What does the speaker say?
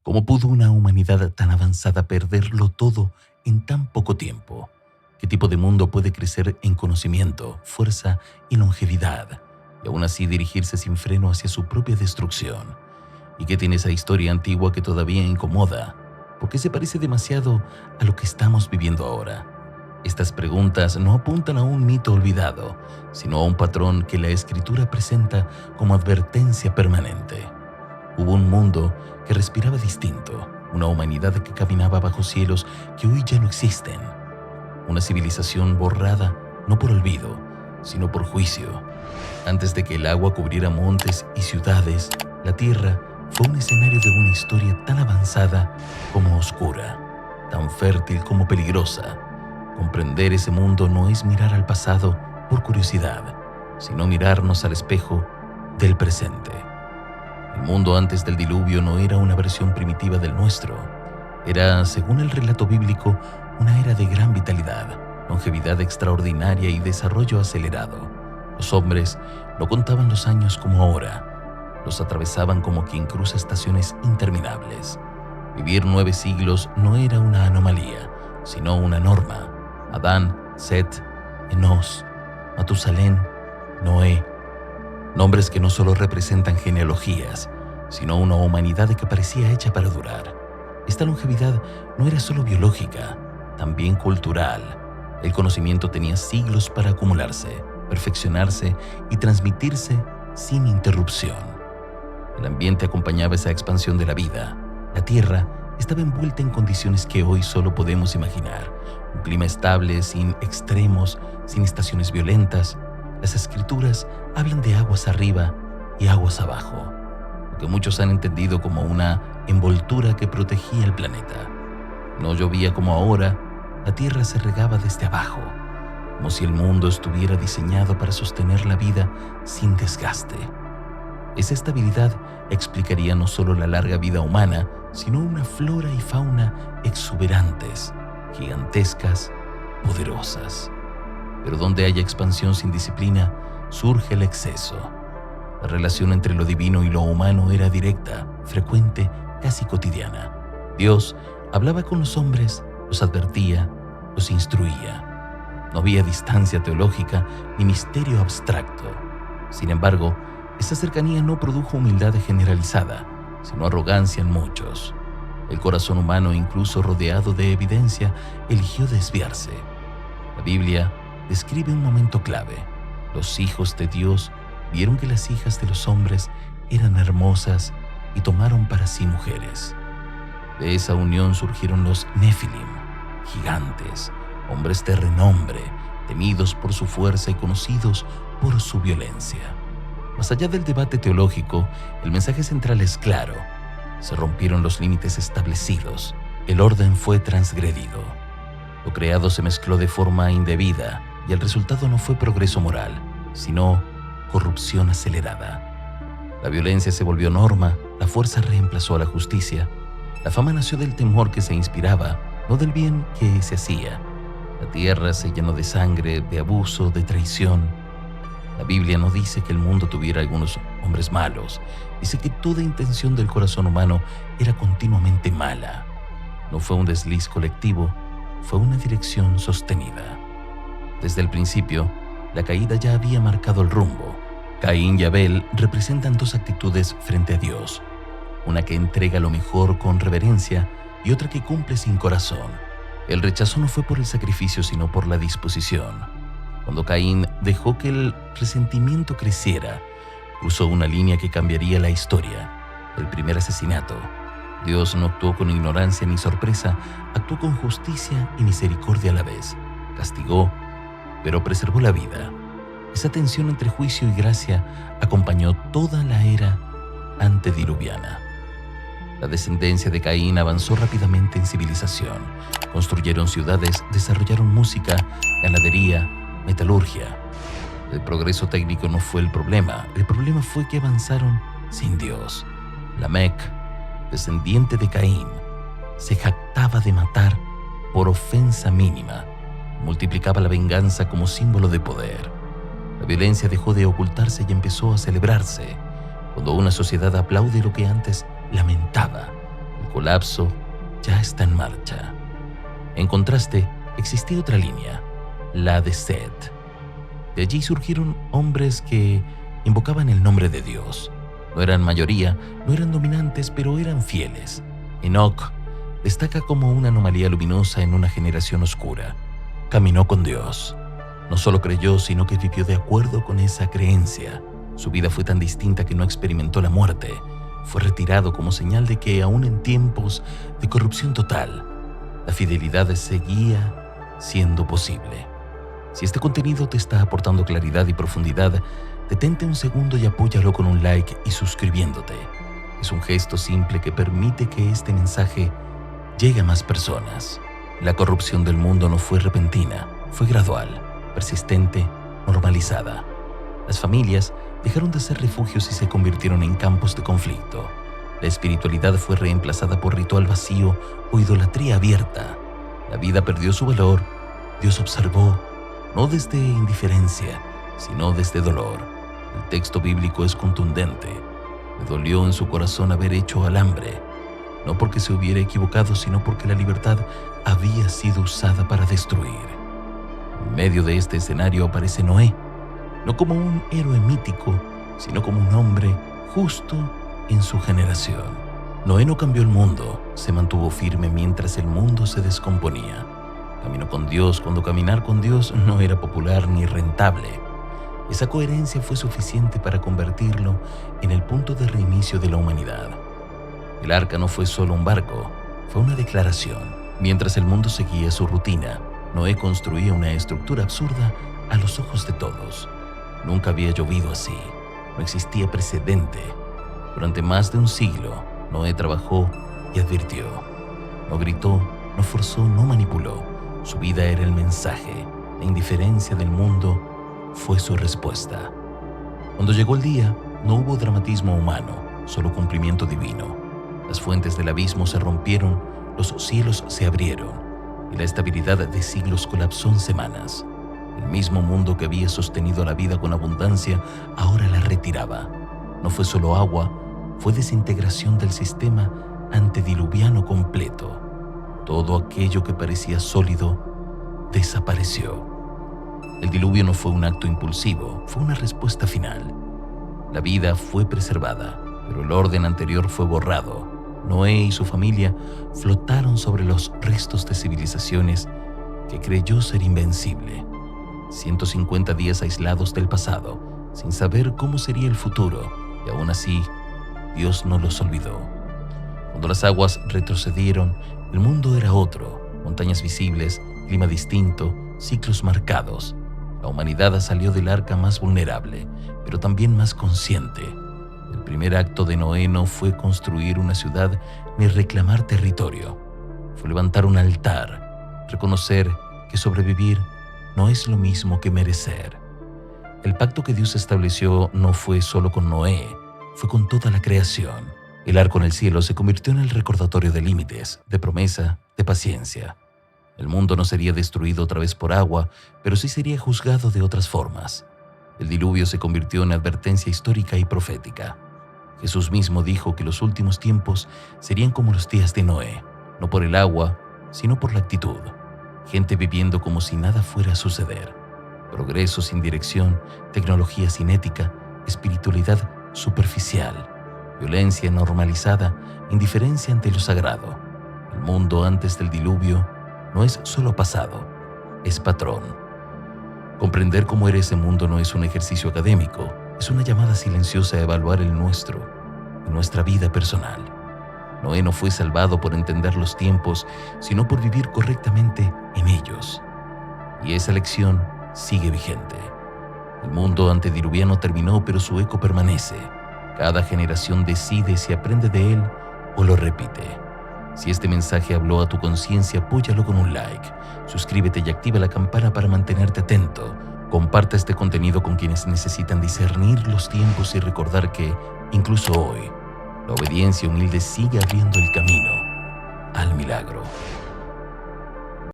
¿Cómo pudo una humanidad tan avanzada perderlo todo en tan poco tiempo? ¿Qué tipo de mundo puede crecer en conocimiento, fuerza y longevidad, y aún así dirigirse sin freno hacia su propia destrucción? ¿Y qué tiene esa historia antigua que todavía incomoda? ¿Por qué se parece demasiado a lo que estamos viviendo ahora? Estas preguntas no apuntan a un mito olvidado, sino a un patrón que la Escritura presenta como advertencia permanente. Hubo un mundo que respiraba distinto, una humanidad que caminaba bajo cielos que hoy ya no existen, una civilización borrada no por olvido, sino por juicio. Antes de que el agua cubriera montes y ciudades, la tierra fue un escenario de una historia tan avanzada como oscura, tan fértil como peligrosa. Comprender ese mundo no es mirar al pasado por curiosidad, sino mirarnos al espejo del presente. El mundo antes del diluvio no era una versión primitiva del nuestro. Era, según el relato bíblico, una era de gran vitalidad, longevidad extraordinaria y desarrollo acelerado. Los hombres no contaban los años como ahora. Los atravesaban como quien cruza estaciones interminables. Vivir 9 siglos no era una anomalía, sino una norma. Adán, Set, Enos, Matusalén, Noé. Nombres que no solo representan genealogías, sino una humanidad que parecía hecha para durar. Esta longevidad no era solo biológica, también cultural. El conocimiento tenía siglos para acumularse, perfeccionarse y transmitirse sin interrupción. El ambiente acompañaba esa expansión de la vida. La Tierra estaba envuelta en condiciones que hoy solo podemos imaginar. Un clima estable, sin extremos, sin estaciones violentas. Las escrituras hablan de aguas arriba y aguas abajo, lo que muchos han entendido como una envoltura que protegía el planeta. No llovía como ahora, la tierra se regaba desde abajo, como si el mundo estuviera diseñado para sostener la vida sin desgaste. Esa estabilidad explicaría no solo la larga vida humana, sino una flora y fauna exuberantes, gigantescas, poderosas. Pero donde haya expansión sin disciplina, surge el exceso. La relación entre lo divino y lo humano era directa, frecuente, casi cotidiana. Dios hablaba con los hombres, los advertía, los instruía. No había distancia teológica ni misterio abstracto. Sin embargo, esa cercanía no produjo humildad generalizada, sino arrogancia en muchos. El corazón humano, incluso rodeado de evidencia, eligió desviarse. La Biblia describe un momento clave. Los hijos de Dios vieron que las hijas de los hombres eran hermosas y tomaron para sí mujeres. De esa unión surgieron los Nefilim, gigantes, hombres de renombre, temidos por su fuerza y conocidos por su violencia. Más allá del debate teológico, el mensaje central es claro. Se rompieron los límites establecidos, el orden fue transgredido. Lo creado se mezcló de forma indebida y el resultado no fue progreso moral, sino corrupción acelerada. La violencia se volvió norma, la fuerza reemplazó a la justicia. La fama nació del temor que se inspiraba, no del bien que se hacía. La tierra se llenó de sangre, de abuso, de traición. La Biblia no dice que el mundo tuviera algunos hombres malos, dice que toda intención del corazón humano era continuamente mala. No fue un desliz colectivo, fue una dirección sostenida. Desde el principio, la caída ya había marcado el rumbo. Caín y Abel representan dos actitudes frente a Dios, una que entrega lo mejor con reverencia y otra que cumple sin corazón. El rechazo no fue por el sacrificio, sino por la disposición. Cuando Caín dejó que el resentimiento creciera, cruzó una línea que cambiaría la historia, el primer asesinato. Dios no actuó con ignorancia ni sorpresa, actuó con justicia y misericordia a la vez. Castigó, pero preservó la vida. Esa tensión entre juicio y gracia acompañó toda la era antediluviana. La descendencia de Caín avanzó rápidamente en civilización. Construyeron ciudades, desarrollaron música, ganadería, metalurgia. El progreso técnico no fue el problema fue que avanzaron sin Dios. Lamec, descendiente de Caín, se jactaba de matar por ofensa mínima, multiplicaba la venganza como símbolo de poder. La violencia dejó de ocultarse y empezó a celebrarse. Cuando una sociedad aplaude lo que antes lamentaba, el colapso ya está en marcha. En contraste, existía otra línea, la de Set. De allí surgieron hombres que invocaban el nombre de Dios. No eran mayoría, no eran dominantes, pero eran fieles. Enoc destaca como una anomalía luminosa en una generación oscura. Caminó con Dios. No solo creyó, sino que vivió de acuerdo con esa creencia. Su vida fue tan distinta que no experimentó la muerte. Fue retirado como señal de que, aún en tiempos de corrupción total, la fidelidad seguía siendo posible. Si este contenido te está aportando claridad y profundidad, detente un segundo y apóyalo con un like y suscribiéndote. Es un gesto simple que permite que este mensaje llegue a más personas. La corrupción del mundo no fue repentina, fue gradual, persistente, normalizada. Las familias dejaron de ser refugios y se convirtieron en campos de conflicto. La espiritualidad fue reemplazada por ritual vacío o idolatría abierta. La vida perdió su valor. Dios observó, no desde indiferencia, sino desde dolor. El texto bíblico es contundente. Le dolió en su corazón haber hecho al hambre, no porque se hubiera equivocado, sino porque la libertad había sido usada para destruir. En medio de este escenario aparece Noé, no como un héroe mítico, sino como un hombre justo en su generación. Noé no cambió el mundo, se mantuvo firme mientras el mundo se descomponía. Caminó con Dios cuando caminar con Dios no era popular ni rentable. Esa coherencia fue suficiente para convertirlo en el punto de reinicio de la humanidad. El arca no fue solo un barco, fue una declaración. Mientras el mundo seguía su rutina, Noé construía una estructura absurda a los ojos de todos. Nunca había llovido así, no existía precedente. Durante más de un siglo, Noé trabajó y advirtió. No gritó, no forzó, no manipuló. Su vida era el mensaje. La indiferencia del mundo fue su respuesta. Cuando llegó el día, no hubo dramatismo humano, solo cumplimiento divino. Las fuentes del abismo se rompieron, los cielos se abrieron y la estabilidad de siglos colapsó en semanas. El mismo mundo que había sostenido la vida con abundancia ahora la retiraba. No fue solo agua, fue desintegración del sistema antediluviano completo. Todo aquello que parecía sólido desapareció. El diluvio no fue un acto impulsivo, fue una respuesta final. La vida fue preservada, pero el orden anterior fue borrado. Noé y su familia flotaron sobre los restos de civilizaciones que creyó ser invencible. 150 días aislados del pasado, sin saber cómo sería el futuro, y aún así, Dios no los olvidó. Cuando las aguas retrocedieron, el mundo era otro, montañas visibles, clima distinto, ciclos marcados. La humanidad salió del arca más vulnerable, pero también más consciente. El primer acto de Noé no fue construir una ciudad ni reclamar territorio. Fue levantar un altar, reconocer que sobrevivir no es lo mismo que merecer. El pacto que Dios estableció no fue solo con Noé, fue con toda la creación. El arco en el cielo se convirtió en el recordatorio de límites, de promesa, de paciencia. El mundo no sería destruido otra vez por agua, pero sí sería juzgado de otras formas. El diluvio se convirtió en advertencia histórica y profética. Jesús mismo dijo que los últimos tiempos serían como los días de Noé, no por el agua, sino por la actitud. Gente viviendo como si nada fuera a suceder. Progreso sin dirección, tecnología sin ética, espiritualidad superficial, violencia normalizada, indiferencia ante lo sagrado. El mundo antes del diluvio no es solo pasado, es patrón. Comprender cómo era ese mundo no es un ejercicio académico, es una llamada silenciosa a evaluar el nuestro y nuestra vida personal. Noé no fue salvado por entender los tiempos, sino por vivir correctamente en ellos. Y esa lección sigue vigente. El mundo antediluviano terminó, pero su eco permanece. Cada generación decide si aprende de él o lo repite. Si este mensaje habló a tu conciencia, apóyalo con un like. Suscríbete y activa la campana para mantenerte atento. Comparta este contenido con quienes necesitan discernir los tiempos y recordar que, incluso hoy, la obediencia humilde sigue abriendo el camino al milagro.